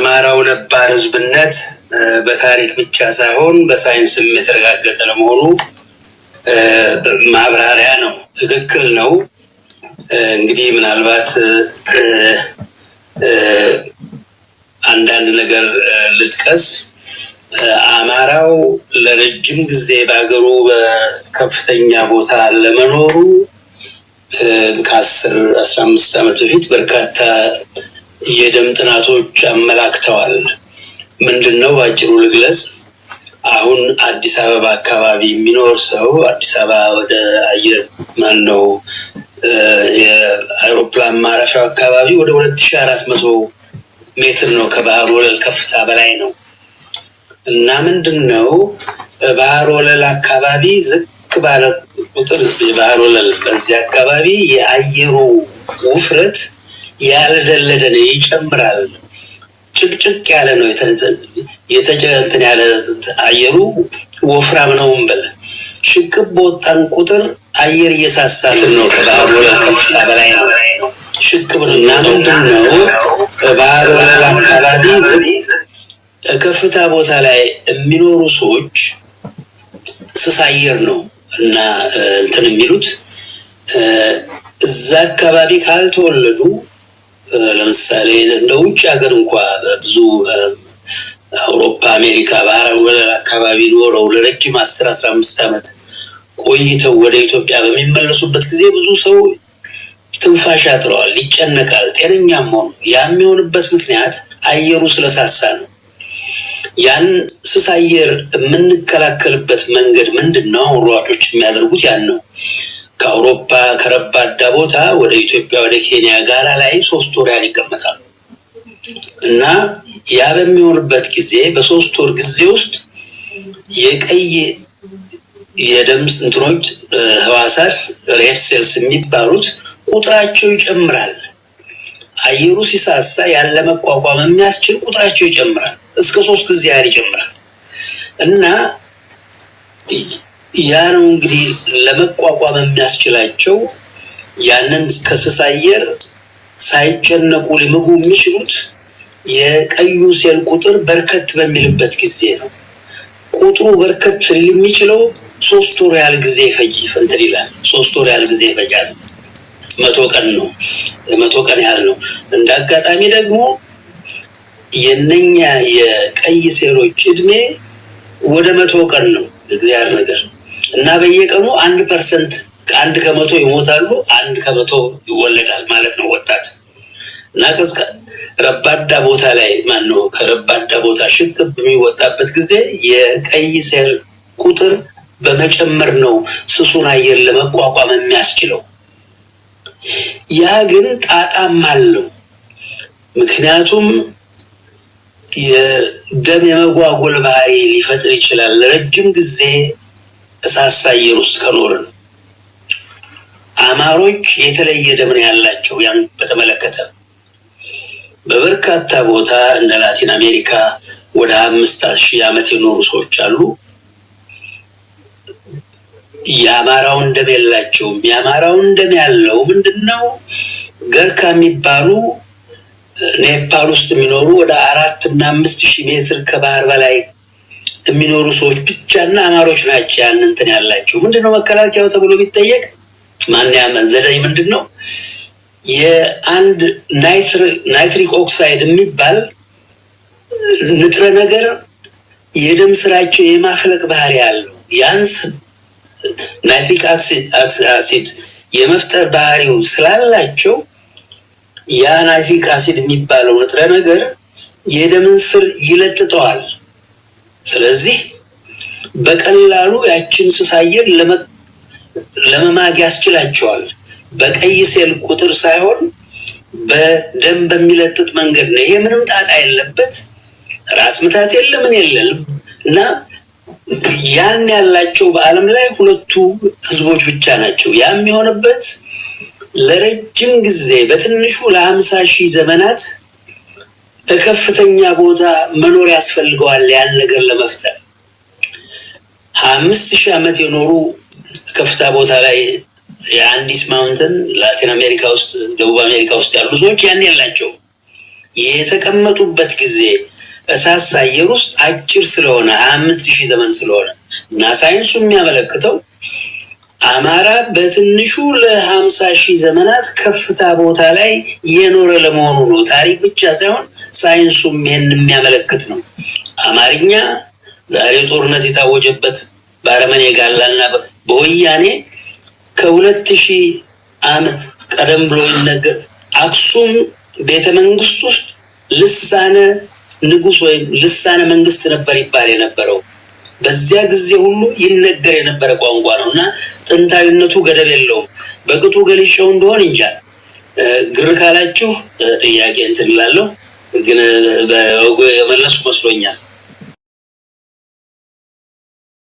የአማራው ነባር ህዝብነት በታሪክ ብቻ ሳይሆን በሳይንስም የተረጋገጠ ለመሆኑ ማብራሪያ ነው። ትክክል ነው። እንግዲህ ምናልባት አንዳንድ ነገር ልጥቀስ። አማራው ለረጅም ጊዜ በአገሩ በከፍተኛ ቦታ ለመኖሩ ከ10-15 ዓመት በፊት በርካታ የደም ጥናቶች አመላክተዋል። ምንድነው ባጭሩ ልግለጽ። አሁን አዲስ አበባ አካባቢ የሚኖር ሰው አዲስ አበባ ወደ አየር ማነው የአውሮፕላን ማረፊያው አካባቢ ወደ 2400 ሜትር ነው ከባህር ወለል ከፍታ በላይ ነው። እና ምንድነው ባህር ወለል አካባቢ ዝቅ ባለ ቁጥር የባህር ወለል በዚህ አካባቢ የአየሩ ውፍረት ያለደለደ ነው፣ ይጨምራል። ጭቅጭቅ ያለ ነው፣ የተጨንተን ያለ አየሩ ወፍራም ነው እንበል። ሽቅብ በወጣን ቁጥር አየር እየሳሳትን ነው፣ ከባህር ወለል ከፍታ በላይ ነው ሽቅብ ነው። እና ምንድነው ባህር ወለል አካባቢ ከፍታ ቦታ ላይ የሚኖሩ ሰዎች ስስ አየር ነው እና እንትን የሚሉት እዛ አካባቢ ካልተወለዱ ለምሳሌ እንደ ውጭ ሀገር እንኳን ብዙ አውሮፓ፣ አሜሪካ ባህር ወለል አካባቢ ኖረው ለረጅም 10-15 ዓመት ቆይተው ወደ ኢትዮጵያ በሚመለሱበት ጊዜ ብዙ ሰው ትንፋሽ ያጥረዋል፣ ይጨነቃል፣ ጤነኛም ሆኖ ያ የሚሆንበት ምክንያት አየሩ ስለሳሳ ነው። ያን ስስ አየር የምንከላከልበት መንገድ ምንድነው? ሯጮች የሚያደርጉት ያን ነው። ከአውሮፓ ከረባዳ ቦታ ወደ ኢትዮጵያ ወደ ኬንያ ጋራ ላይ 3 ወር ያህል ይቀመጣሉ እና ያ በሚሆንበት ጊዜ በ3 ወር ጊዜ ውስጥ የቀይ የደም እንትኖች ህዋሳት ሬድ ሴልስ የሚባሉት ቁጥራቸው ይጨምራል። አየሩ ሲሳሳ ያለ መቋቋም የሚያስችል ቁጥራቸው ይጨምራል፣ እስከ 3 ጊዜ ያህል ይጨምራል። እና ያ ነው እንግዲህ ለመቋቋም የሚያስችላቸው ያንን ከስስ አየር ሳይጨነቁ ሊመጉ የሚችሉት የቀዩ ሴል ቁጥር በርከት በሚልበት ጊዜ ነው። ቁጥሩ በርከት የሚችለው 3 ወር ያህል ጊዜ ይፈንትል ይላል። 3 ወር ያህል ጊዜ ይፈጃል። 100 ቀን ነው፣ 100 ቀን ያህል ነው። እንደ አጋጣሚ ደግሞ የነኛ የቀይ ሴሎች እድሜ ወደ 100 ቀን ነው እግዚአብሔር ነገር እና በየቀኑ 1% ከ1 ከመቶ ይሞታሉ፣ 1 ከመቶ ይወለዳል ማለት ነው ወጣት። እና ረባዳ ቦታ ላይ ማነው ከረባዳ ቦታ ሽቅብ በሚወጣበት ጊዜ የቀይ ሴል ቁጥር በመጨመር ነው ስሱን አየር ለመቋቋም የሚያስችለው። ያ ግን ጣጣም አለው። ምክንያቱም የደም የመጓጎል ባህሪ ሊፈጥር ይችላል ለረጅም ጊዜ እሳት አየር ውስጥ ከኖርን። አማሮች የተለየ ደም ነው ያላቸው። ያን በተመለከተ በበርካታ ቦታ እንደ ላቲን አሜሪካ ወደ 5000 ዓመት የኖሩ ሰዎች አሉ። የአማራውን ደም የላቸውም። የአማራውን ደም ያለው ምንድነው? ገርካ የሚባሉ ኔፓል ውስጥ የሚኖሩ ወደ 4 እና 5000 ሜትር ከባህር በላይ የሚኖሩ ሰዎች ብቻና አማሮች ናቸው ያን እንትን ያላቸው። ምንድነው መከላከያው ተብሎ ቢጠየቅ ማን ያመዘደኝ ምንድነው? የአንድ ናይትሪክ ኦክሳይድ የሚባል ንጥረ ነገር የደም ስራቸው የማፍለቅ ባህሪ ያለው ያንስ ናይትሪክ አሲድ የመፍጠር ባህሪው ስላላቸው ያ ናይትሪክ አሲድ የሚባለው ንጥረ ነገር የደምን ስር ይለጥጠዋል። ስለዚህ በቀላሉ ያችን ስስ አየር ለመማግ ያስችላቸዋል። በቀይ ሴል ቁጥር ሳይሆን በደም በሚለጥጥ መንገድ ነው። ይሄ ምንም ጣጣ የለበት፣ ራስ ምታት የለም ምን የለም። እና ያን ያላቸው በዓለም ላይ 2 ህዝቦች ብቻ ናቸው። ያም የሆነበት ለረጅም ጊዜ በትንሹ ለ50,000 ዘመናት ከፍተኛ ቦታ መኖር ያስፈልገዋል ያን ነገር ለመፍጠር። 5000 ዓመት የኖሩ ከፍታ ቦታ ላይ የአንዲስ ማውንተን ላቲን አሜሪካ ውስጥ ደቡብ አሜሪካ ውስጥ ያሉ ሰዎች ያን ያላቸው የተቀመጡበት ጊዜ እሳት ሳየር ውስጥ አጭር ስለሆነ 25000 ዘመን ስለሆነ እና ሳይንሱ የሚያመለክተው አማራ በትንሹ ለ50000 ዘመናት ከፍታ ቦታ ላይ የኖረ ለመሆኑ ነው። ታሪክ ብቻ ሳይሆን ሳይንሱም ይሄን የሚያመለክት ነው። አማርኛ ዛሬ ጦርነት የታወጀበት ባረመኔ ጋላና በወያኔ ከ2000 ዓመት ቀደም ብሎ ይነገር አክሱም ቤተመንግስት ውስጥ ልሳነ ንጉስ ወይም ልሳነ መንግስት ነበር ይባል የነበረው። በዚያ ጊዜ ሁሉ ይነገር የነበረ ቋንቋ ነውና ጥንታዊነቱ ገደብ የለውም። በቅጡ ገልጬው እንደሆነ እንጃ ግር ካላችሁ ጥያቄ እንትላለሁ ግን በወጉ የመለስኩ መስሎኛል።